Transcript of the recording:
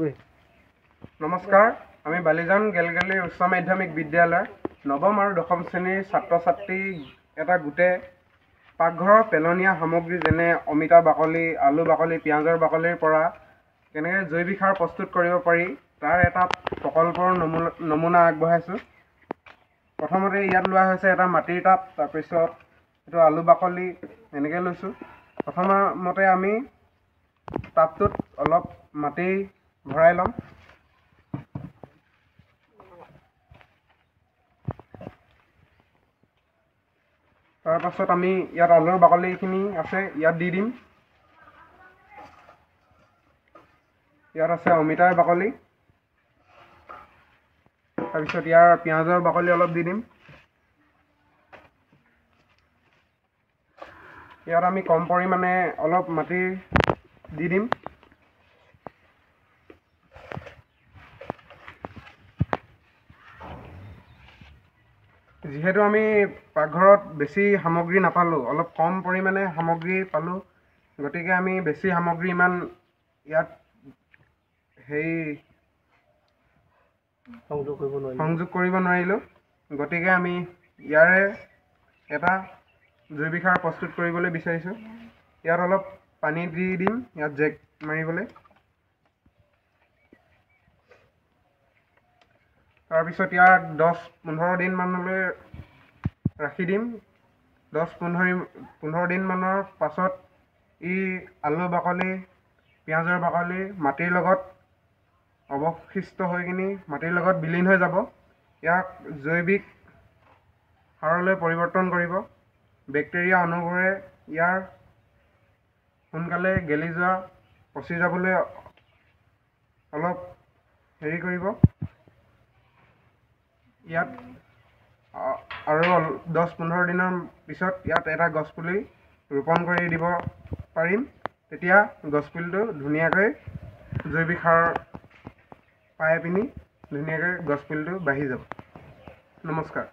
নমস্কাৰ, আমি বালিজান গেলগেলি উচ্চ মাধ্যমিক বিদ্যালয় নৱম আৰু দশম শ্ৰেণীৰ ছাত্ৰ ছাত্ৰী এটা গোটে পাকঘৰৰ পেলনীয়া সামগ্ৰী যেনে অমিতা বাকলি, আলু বাকলি, পিঁয়াজৰ বাকলিৰ পৰা কেনেকৈ জৈৱিক সাৰ প্ৰস্তুত কৰিব পাৰি তাৰ এটা প্ৰকল্পৰ নমুনা আগবঢ়াইছোঁ। প্ৰথমতে ইয়াত লোৱা হৈছে এটা মাটিৰ টাব, তাৰপিছত এইটো আলু বাকলি এনেকৈ লৈছোঁ। প্ৰথমতে আমি টাবটোত অলপ মাটি ভৰাই ল'ম। তাৰপাছত আমি ইয়াত আলুৰ বাকলিখিনি আছে ইয়াত দি দিম। ইয়াত আছে অমিতাৰ বাকলি, তাৰপিছত ইয়াৰ পিঁয়াজৰ বাকলি অলপ দি দিম। ইয়াত আমি কম পৰিমাণে অলপ মাটি দি দিম। যিহেতু আমি পাকঘৰত বেছি সামগ্ৰী নাপালোঁ, অলপ কম পৰিমাণে সামগ্ৰী পালোঁ, গতিকে আমি বেছি সামগ্ৰী ইমান ইয়াত সংযোগ কৰিব নোৱাৰিলোঁ। গতিকে আমি ইয়াৰে এটা জৈৱিক সাৰ প্ৰস্তুত কৰিবলৈ বিচাৰিছোঁ। ইয়াত অলপ পানী দি দিম, ইয়াত জেক মাৰিবলৈ। তাৰপিছত ইয়াক 10-15 দিনমানলৈ ৰাখি দিম। 10-15 দিনমানৰ পাছত ই আলু বাকলি, পিঁয়াজৰ বাকলি মাটিৰ লগত অৱশিষ্ট হৈ কিনি মাটিৰ লগত বিলীন হৈ যাব। ইয়াক জৈৱিক সাৰলৈ পৰিৱৰ্তন কৰিব। বেক্টেৰিয়া অনুবোৰে ইয়াৰ সোনকালে গেলি যোৱা, পচি যাবলৈ অলপ কৰিব। ইয়াত আৰু 10-15 দিনৰ পিছত ইয়াত এটা গছপুলি ৰোপণ কৰি দিব পাৰিম। তেতিয়া গছপুলিটো ধুনীয়াকৈ জৈৱিক সাৰ পাই পিনি ধুনীয়াকৈ গছপুলিটো বাঢ়ি যাব। নমস্কাৰ।